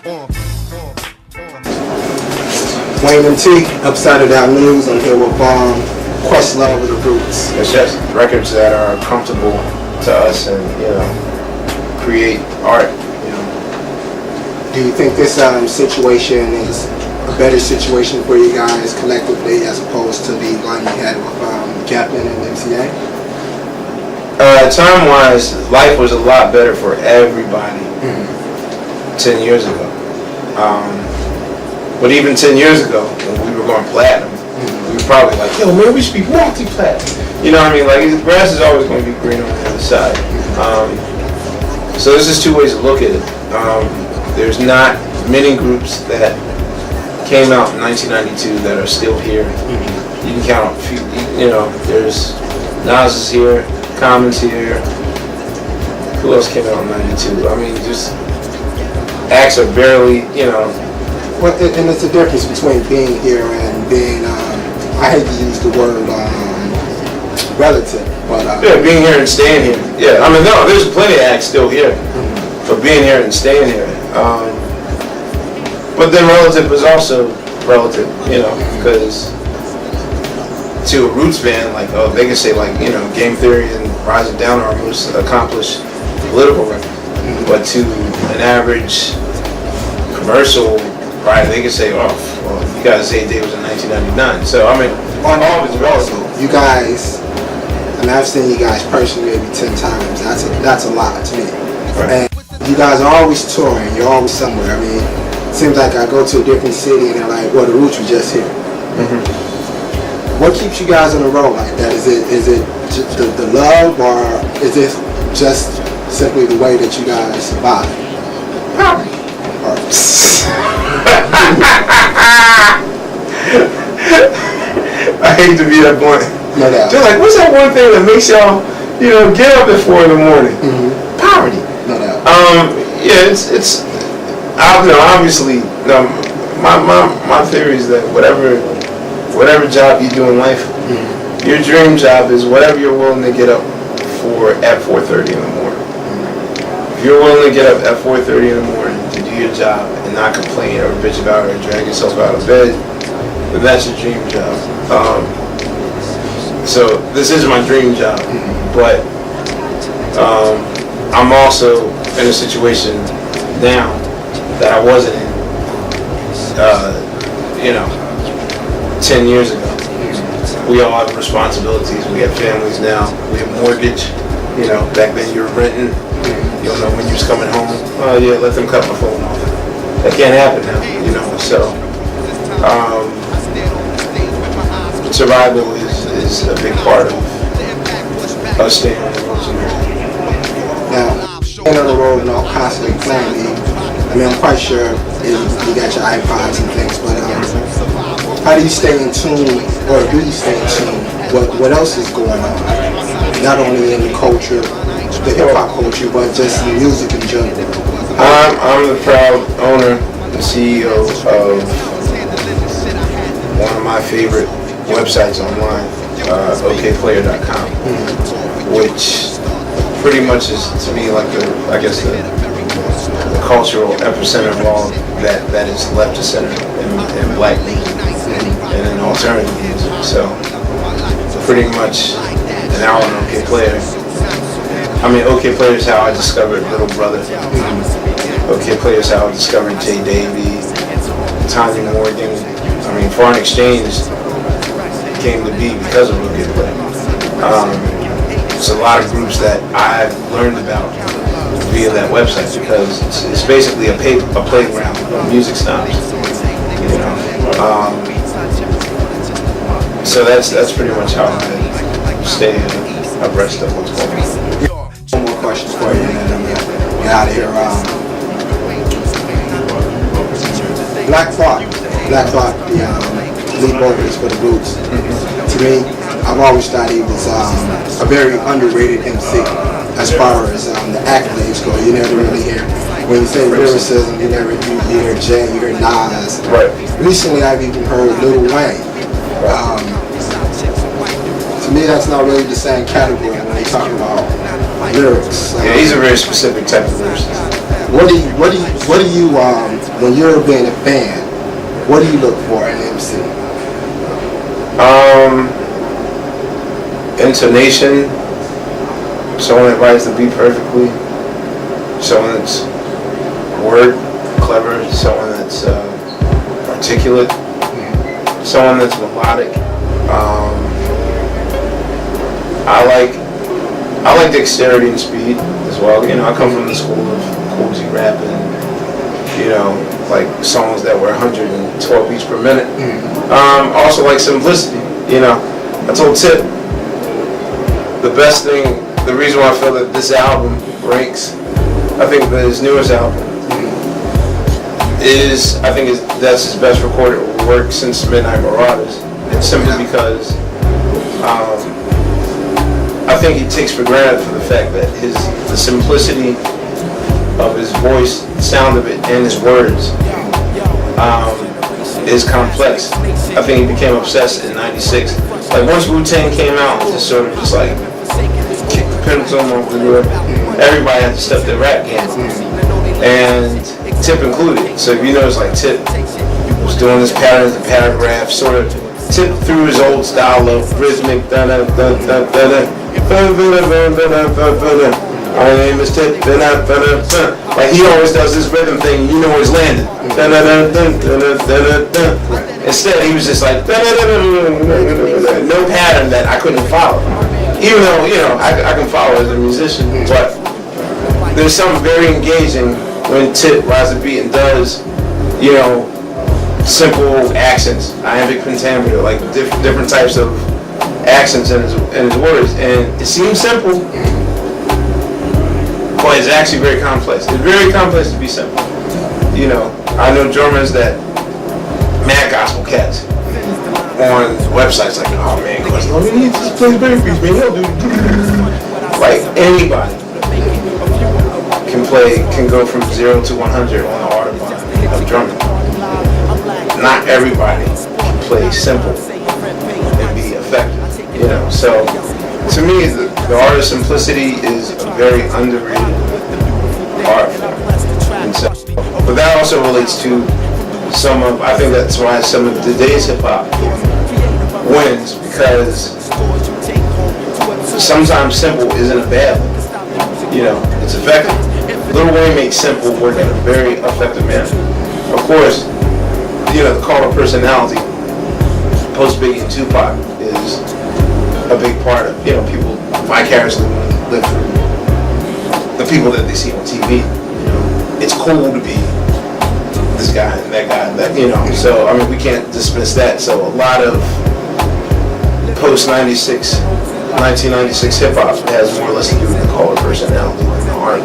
Wayne MT, Upside Down News. I'm here with Questlove of the Roots. It's just records that are comfortable to us and, create art, Do you think this situation is a better situation for you guys collectively as opposed to the one you had with Captain and MCA? Time-wise, life was a lot better for everybody 10 years ago. But even 10 years ago, when we were going platinum, we were probably like, yo, man, we should be multi-platinum. You know what I mean? Like, the grass is always going to be green on the other side. So there's just two ways to look at it. There's not many groups that came out in 1992 that are still here. You can count a few, there's Nas is here, Common's here. Who else came out in 92? I mean, just acts are barely, Well, and it's a difference between being here and being, I hate to use the word relative, but... yeah, being here and staying here. Yeah, I mean, no, there's plenty of acts still here. But being here and staying here. But then relative is also relative, because to a Roots fan, like, they can say, like, Game Theory and Rise and Down are our most accomplished political record. But to an average commercial writer, they can say, oh, well, you guys say Day was in 1999. So, I mean, all of it's relative. You guys, and I've seen you guys personally maybe 10 times. That's a lot to me. Right. And you guys are always touring. You're always somewhere. I mean, it seems like I go to a different city and they're like, well, the Roots were just here. What keeps you guys on the road like that? Is it just the love, or is it just simply the way that you guys survive? I hate to be that blunt. No doubt. They're like, what's that one thing that makes y'all, get up at 4 in the morning? Poverty. No doubt. Yeah, it's. Obviously, my theory is that whatever job you do in life, your dream job is whatever you're willing to get up for at 4:30 in the morning. If you're willing to get up at 4:30 in the morning to do your job and not complain or bitch about it or drag yourself out of bed, then that's your dream job. So this is my dream job, but I'm also in a situation now that I wasn't in, 10 years ago. We all have responsibilities. We have families now. We have mortgage. Back then you were renting. You don't know when you was coming home. Oh yeah, let them cut my phone off. That can't happen now. So survival is a big part of us staying on the road. Now, staying on the road and all constantly playing, I'm quite sure you got your iPods and things, but how do you stay in tune, or do you stay in tune? What else is going on? Not only in the culture, the hip-hop culture, but just the music in general. I'm the proud owner and CEO of one of my favorite websites online, okplayer.com, which pretty much is, to me, like the cultural epicenter of all that is left to center in black music and in alternative music. So pretty much an hour on OK Player. I mean, OK Player is how I discovered Little Brother. OK Player is how I discovered J. Davy, Tanya Morgan. I mean, Foreign Exchange came to be because of OK Player. It's a lot of groups that I've learned about via that website because it's basically a playground of music styles. So that's pretty much how I stay abreast of what's going on. One more question for you, and then I'm gonna get out of here. Black Thought, the lead vocalist for the Roots. To me, I've always thought he was a very underrated MC as far as the accolades go. You never really hear, when you say lyricism, you hear Jay, you hear Nas. Right. Recently, I've even heard Lil Wayne. To me, that's not really the same category when they talk about lyrics. Yeah, he's a very specific type of lyricist. What do you when you're being a fan, what do you look for in an MC? Intonation, someone that writes the beat perfectly, someone that's word clever, someone that's articulate, someone that's melodic. I like dexterity and speed as well. You know, I come from the school of cozy rap and, you know, like songs that were 112 beats per minute. Also like simplicity. You know, I told Tip the best thing, the reason why I feel that this album ranks, I think that his newest album that's his best recorded work since Midnight Marauders. It's simply because I think he takes for granted for the fact that the simplicity of his voice, the sound of it, and his words is complex. I think he became obsessed in '96. Like once Wu-Tang came out, just sort of just like kicked the pendulum over the door. Everybody had to step their rap game, and Tip included. So if you notice, like Tip was doing this pattern, the paragraph, sort of Tip through his old style of rhythmic my name is Tip. Like he always does this rhythm thing, you know where he's landing. Instead, he was just like no pattern that I couldn't follow. Even though, you know, I can follow as a musician, but there's something very engaging when Tip rides the beat and does, you know, simple accents, iambic pentameter, like different types of accents in his words, and it seems simple, but it's actually very complex. It's very complex to be simple. You know, I know drummers that mad gospel cats on websites like, oh man, he just plays bass beats, man. He'll do like anybody can go from 0 to 100 on the Audubon of drumming. Not everybody can play simple and be effective. You know, so to me, the art of simplicity is a very underrated art form. And so, but that also relates to I think that's why some of today's hip hop wins, because sometimes simple isn't a bad one. You know, it's effective. Lil Wayne makes simple work in a very effective manner. Of course, you know, the call to personality, post Biggie and Tupac, is a big part of, you know, people vicariously live through the people that they see on TV. You know, it's cool to be this guy and that, you know. So I mean, we can't dismiss that. So a lot of post 1996 hip hop has more or less to do with the call of personality than the art.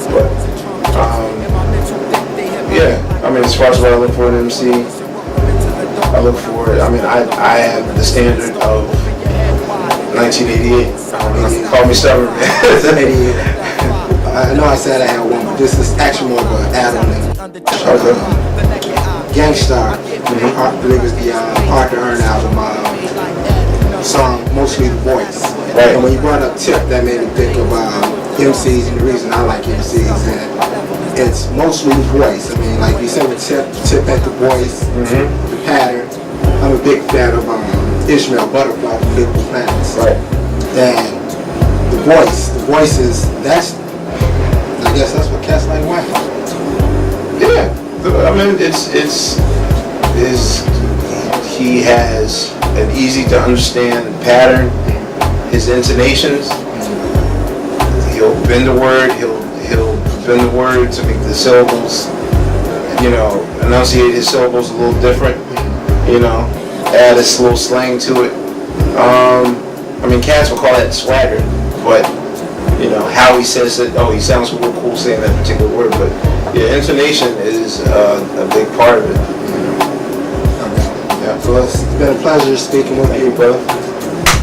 But yeah, I mean, as far as what I look for in an MC, I look for, I mean, I have the standard of 1988. Call me stubborn, man. I know I said I had one, but this is actually more of an add-on. Gangstar, I believe it's the Arthur Earn album song, Mostly the Voice. Right. And when you brought up Tip, that made me think of MCs, and the reason I like MCs is that it's mostly the voice. I mean, like you said with Tip at the voice, the pattern. I'm a big fan of Ishmael Butterfly from Beautiful Planets. Right. And the voice is, I guess that's what cats like white. Yeah, I mean, he has an easy to understand pattern. His intonations, he'll bend a word, he'll bend the word to make the syllables, you know, enunciate his syllables a little different, you know, add a little slang to it. I mean, cats will call that swagger, but you know, how he says it, he sounds real cool saying that particular word, but yeah, intonation is a big part of it. Yeah, so it's been a pleasure speaking with you, brother.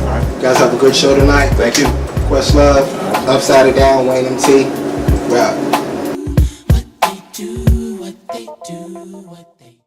Alright. You guys have a good show tonight. Thank you. Questlove, Upside It Down, Wayne MT. We're out.